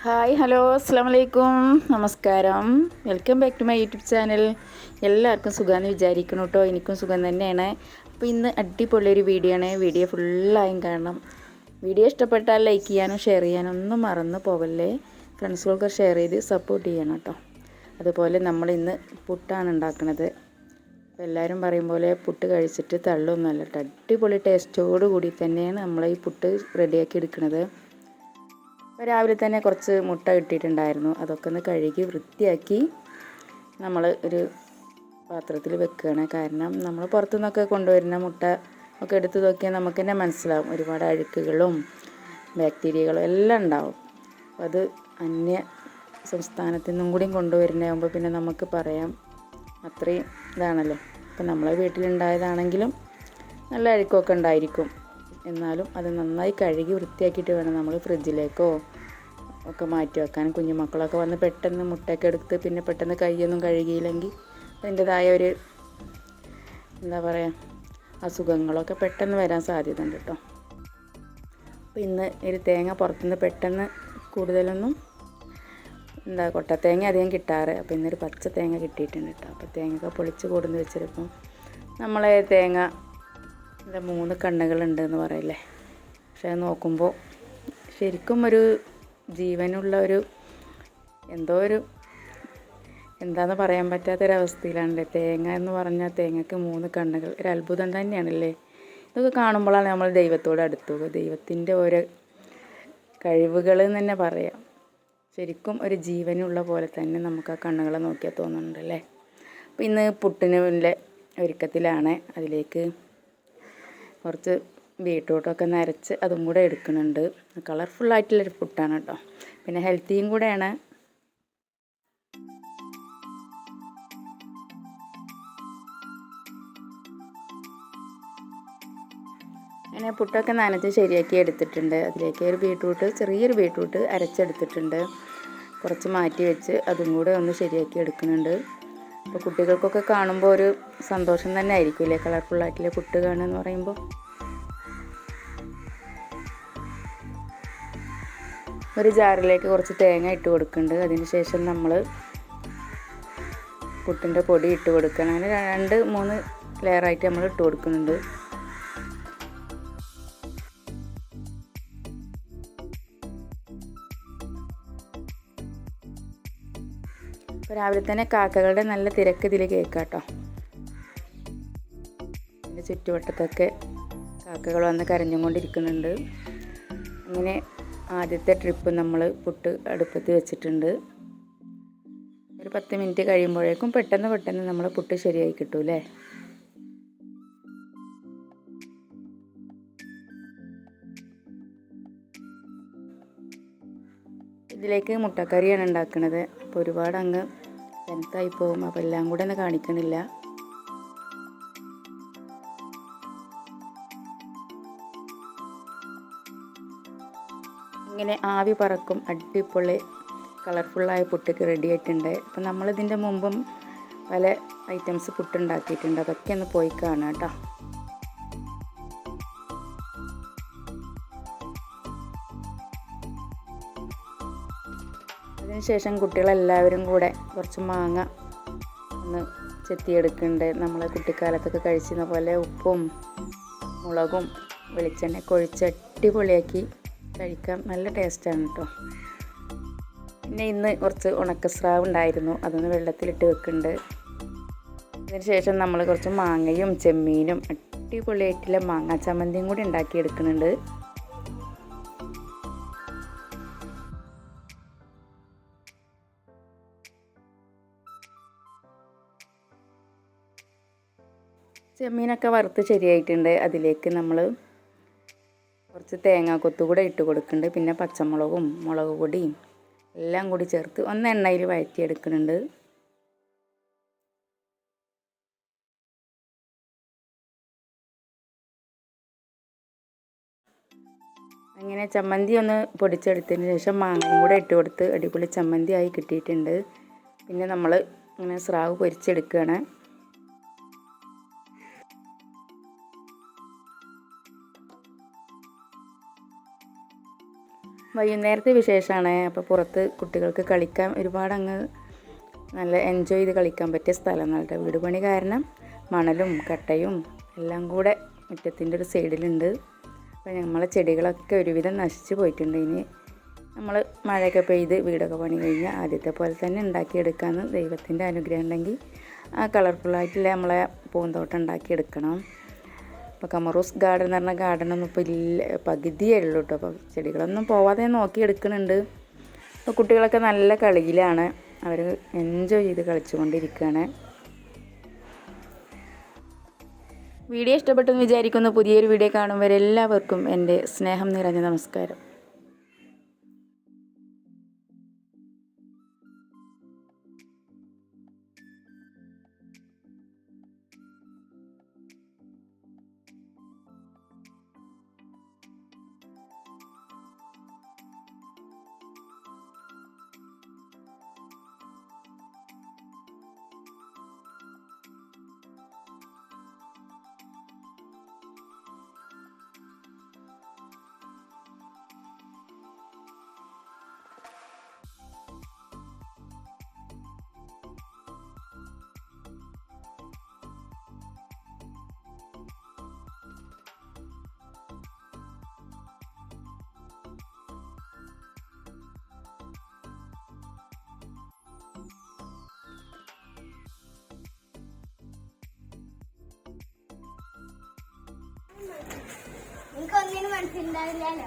Hi hello അസ്സാം വലൈക്കും നമസ്കാരം. Welcome back to my YouTube channel. എല്ലാവർക്കും സുഖമാണെന്ന് വിചാരിക്കണം കേട്ടോ. എനിക്കും സുഖം തന്നെയാണ്. അപ്പോൾ ഇന്ന് അടിപൊളിയൊരു വീഡിയോ ആണ്. വീഡിയോ ഫുള്ളായും കാണണം. വീഡിയോ ഇഷ്ടപ്പെട്ടാൽ ലൈക്ക് ചെയ്യാനും ഷെയർ ചെയ്യാനും ഒന്നും മറന്നു പോകല്ലേ. ഫ്രണ്ട്സുകൾക്ക് ഷെയർ ചെയ്ത് സപ്പോർട്ട് ചെയ്യണം കേട്ടോ. അതുപോലെ നമ്മൾ ഇന്ന് പുട്ടാണ് ഉണ്ടാക്കുന്നത്. അപ്പോൾ എല്ലാവരും പറയും പോലെ പുട്ട് കഴിച്ചിട്ട് തള്ളൊന്നുമല്ല കേട്ടോ. അടിപൊളി ടേസ്റ്റോട് കൂടി തന്നെയാണ് നമ്മൾ ഈ പുട്ട് റെഡിയാക്കി എടുക്കുന്നത്. രാവിലെ തന്നെ കുറച്ച് മുട്ട കിട്ടിയിട്ടുണ്ടായിരുന്നു. അതൊക്കെ ഒന്ന് കഴുകി വൃത്തിയാക്കി നമ്മൾ ഒരു പാത്രത്തിൽ വെക്കുകയാണ്. കാരണം നമ്മൾ പുറത്തുനിന്നൊക്കെ കൊണ്ടുവരുന്ന മുട്ട ഒക്കെ എടുത്ത് നോക്കിയാൽ നമുക്ക് തന്നെ മനസ്സിലാവും ഒരുപാട് അഴുക്കുകളും ബാക്ടീരിയകളും എല്ലാം ഉണ്ടാവും. അപ്പോൾ അത് അന്യ സംസ്ഥാനത്തു നിന്നും കൂടിയും കൊണ്ടുവരുന്നതാകുമ്പോൾ പിന്നെ നമുക്ക് പറയാം അത്രയും ഇതാണല്ലോ. അപ്പോൾ നമ്മളെ വീട്ടിലുണ്ടായതാണെങ്കിലും നല്ല അഴുക്കൊക്കെ ഉണ്ടായിരിക്കും. എന്നാലും അത് നന്നായി കഴുകി വൃത്തിയാക്കിയിട്ട് വേണം നമ്മൾ ഫ്രിഡ്ജിലേക്കോ ഒക്കെ മാറ്റി വെക്കാൻ. കുഞ്ഞു മക്കളൊക്കെ വന്ന് പെട്ടെന്ന് മുട്ടയൊക്കെ എടുത്ത് പിന്നെ പെട്ടെന്ന് കൈയൊന്നും കഴുകിയില്ലെങ്കിൽ അതിൻ്റെതായ ഒരു എന്താ പറയുക അസുഖങ്ങളൊക്കെ പെട്ടെന്ന് വരാൻ സാധ്യത ഉണ്ട് കേട്ടോ. അപ്പോൾ ഇന്ന് ഒരു തേങ്ങ പുറത്തുനിന്ന് പെട്ടെന്ന് കൂടുതലൊന്നും കൊട്ടത്തേങ്ങ അധികം കിട്ടാറ്. അപ്പോൾ ഇന്നൊരു പച്ച തേങ്ങ കിട്ടിയിട്ടുണ്ട് കേട്ടോ. അപ്പോൾ തേങ്ങയൊക്കെ പൊളിച്ച് കൊടുന്ന് വെച്ചിരിപ്പം നമ്മളെ തേങ്ങ 3 കണ്ണുകളുണ്ട് എന്ന് പറയില്ലേ. പക്ഷേ അത് നോക്കുമ്പോൾ ശരിക്കും ഒരു ജീവനുള്ള ഒരു എന്തോ ഒരു എന്താണെന്ന് പറയാൻ പറ്റാത്തൊരവസ്ഥയിലാണല്ലേ. തേങ്ങ എന്ന് പറഞ്ഞാൽ തേങ്ങയ്ക്ക് 3 കണ്ണുകൾ. ഒരു അത്ഭുതം തന്നെയാണല്ലേ. ഇതൊക്കെ കാണുമ്പോഴാണ് നമ്മൾ ദൈവത്തോട് അടുത്തു പോകുക. ദൈവത്തിൻ്റെ ഓരോ കഴിവുകൾ എന്ന് തന്നെ പറയാം. ശരിക്കും ഒരു ജീവനുള്ള പോലെ തന്നെ നമുക്ക് ആ കണ്ണുകളെ നോക്കിയാൽ തോന്നുന്നുണ്ടല്ലേ. അപ്പോൾ ഇന്ന് പുട്ടിനുള്ള ഒരുക്കത്തിലാണ്. അതിലേക്ക് കുറച്ച് ബീട്രൂട്ടൊക്കെ നരച്ച് അതും കൂടെ എടുക്കുന്നുണ്ട്. കളർഫുള്ളായിട്ടുള്ളൊരു പുട്ടാണ് കേട്ടോ. പിന്നെ ഹെൽത്തിയും കൂടെയാണ്. അങ്ങനെ പുട്ടൊക്കെ നനച്ച് ശരിയാക്കി എടുത്തിട്ടുണ്ട്. അതിലേക്ക് ചെറിയൊരു ബീട്രൂട്ട് അരച്ചെടുത്തിട്ടുണ്ട്. കുറച്ച് മാറ്റി വെച്ച് അതും കൂടെ ഒന്ന് ശരിയാക്കി എടുക്കുന്നുണ്ട്. അപ്പോൾ കുട്ടികൾക്കൊക്കെ കാണുമ്പോൾ ഒരു സന്തോഷം തന്നെ ആയിരിക്കില്ലേ കളർഫുള്ളായിട്ടുള്ള പുട്ട് കാണുക എന്ന് പറയുമ്പോൾ. ഒരു ജാറിലേക്ക് കുറച്ച് തേങ്ങ ഇട്ട് കൊടുക്കുന്നുണ്ട്. അതിന് ശേഷം നമ്മൾ പുട്ടിൻ്റെ പൊടി ഇട്ട് കൊടുക്കണം. അങ്ങനെ 2-3 ലെയറായിട്ട് നമ്മൾ ഇട്ട് കൊടുക്കുന്നുണ്ട്. അപ്പോൾ രാവിലെ തന്നെ കാക്കകളുടെ നല്ല തിരക്ക് ഇതിൽ കേൾക്കാം കേട്ടോ. അതിൻ്റെ ചുറ്റുവട്ടത്തൊക്കെ കാക്കകൾ വന്ന് കരഞ്ഞും കൊണ്ടിരിക്കുന്നുണ്ട്. അങ്ങനെ ആദ്യത്തെ ട്രിപ്പ് നമ്മൾ പുട്ട് അടുപ്പത്ത് വെച്ചിട്ടുണ്ട്. ഒരു 10 മിനിറ്റ് കഴിയുമ്പോഴേക്കും പെട്ടെന്ന് നമ്മൾ പുട്ട് ശരിയായി കിട്ടൂലേ. ഇതിലേക്ക് മുട്ടക്കറിയാണ് ഉണ്ടാക്കുന്നത്. അപ്പോൾ ഒരുപാട് അങ്ങ് ലെങ്തായി പോകും. അപ്പോൾ എല്ലാം കൂടെ ഒന്ന് കാണിക്കണില്ല. ഇങ്ങനെ ആവി പറക്കും അടിപൊളി കളർഫുള്ളായ പുട്ടൊക്കെ റെഡി ആയിട്ടുണ്ട്. അപ്പം നമ്മളിതിൻ്റെ മുമ്പും പല ഐറ്റംസ് പുട്ടുണ്ടാക്കിയിട്ടുണ്ട്. അതൊക്കെ ഒന്ന് പോയി കാണാം കേട്ടോ. അതിനുശേഷം കുട്ടികളെല്ലാവരും കൂടെ കുറച്ച് മാങ്ങ ഒന്ന് ചെത്തിയെടുക്കുന്നുണ്ട്. നമ്മൾ കുട്ടിക്കാലത്തൊക്കെ കഴിച്ചിരുന്ന പോലെ ഉപ്പും മുളകും വെളിച്ചെണ്ണയൊക്കെ ഒഴിച്ച് അടിപൊളിയാക്കി കഴിക്കാം. നല്ല ടേസ്റ്റാണ് കേട്ടോ. പിന്നെ ഇന്ന് കുറച്ച് ഉണക്കസ്രാവ് ഉണ്ടായിരുന്നു. അതൊന്ന് വെള്ളത്തിലിട്ട് വെക്കുന്നുണ്ട്. അതിന് ശേഷം നമ്മൾ കുറച്ച് മാങ്ങയും ചെമ്മീനും അടിപൊളിയായിട്ടുള്ള മാങ്ങ ചമ്മന്തിയും കൂടി ഉണ്ടാക്കിയെടുക്കുന്നുണ്ട്. ചെമ്മീനൊക്കെ വറുത്ത് ശരിയായിട്ടുണ്ട്. അതിലേക്ക് നമ്മൾ കുറച്ച് തേങ്ങ കൊത്തുകൂടെ ഇട്ട് കൊടുക്കുന്നുണ്ട്. പിന്നെ പച്ചമുളകും മുളക് പൊടിയും എല്ലാം കൂടി ചേർത്ത് ഒന്ന് എണ്ണയിൽ വഴറ്റിയെടുക്കുന്നുണ്ട്. അങ്ങനെ ചമ്മന്തി ഒന്ന് പൊടിച്ചെടുത്തതിന് ശേഷം മാങ്ങയും കൂടെ ഇട്ട് കൊടുത്ത് അടിപൊളി ചമ്മന്തി ആയി കിട്ടിയിട്ടുണ്ട്. പിന്നെ നമ്മൾ ഇങ്ങനെ സ്രാവ് പൊരിച്ചെടുക്കുകയാണ്. വൈകുന്നേരത്തെ വിശേഷമാണ്. അപ്പോൾ പുറത്ത് കുട്ടികൾക്ക് കളിക്കാൻ ഒരുപാട് അങ്ങ് നല്ല എൻജോയ് ചെയ്ത് കളിക്കാൻ പറ്റിയ സ്ഥലങ്ങളുടെ വീട് പണി കാരണം മണലും കട്ടയും എല്ലാം കൂടെ മുറ്റത്തിൻ്റെ ഒരു സൈഡിലുണ്ട്. അപ്പോൾ നമ്മളെ ചെടികളൊക്കെ ഒരുവിധം നശിച്ച് പോയിട്ടുണ്ട്. ഇനി നമ്മൾ മഴയൊക്കെ പെയ്ത് വീടൊക്കെ പണി കഴിഞ്ഞാൽ ആദ്യത്തെ പോലെ തന്നെ ഉണ്ടാക്കിയെടുക്കാമെന്ന് ദൈവത്തിൻ്റെ അനുഗ്രഹം ഉണ്ടെങ്കിൽ ആ കളർഫുള്ളായിട്ടുള്ള നമ്മളെ പൂന്തോട്ടം ഉണ്ടാക്കിയെടുക്കണം. അപ്പോൾ കമറൂസ് ഗാർഡൻ എന്ന് പറഞ്ഞ ഗാർഡനൊന്നും ഇപ്പോൾ ഇല്ല, പകുതിയേ ഉള്ളൂ കേട്ടോ. അപ്പോൾ ചെടികളൊന്നും പോവാതെ നോക്കിയെടുക്കുന്നുണ്ട്. അപ്പോൾ കുട്ടികളൊക്കെ നല്ല കളിയിലാണ്, അവർ എൻജോയ് ചെയ്ത് കളിച്ചുകൊണ്ടിരിക്കുകയാണ്. വീഡിയോ ഇഷ്ടപ്പെട്ടെന്ന് വിചാരിക്കുന്നു. പുതിയൊരു വീഡിയോ കാണുമ്പോൾ എല്ലാവർക്കും എൻ്റെ സ്നേഹം നിറഞ്ഞ നമസ്കാരം. എനിക്ക് ഒന്നിനും മനസ്സിലുണ്ടാവില്ലല്ലോ.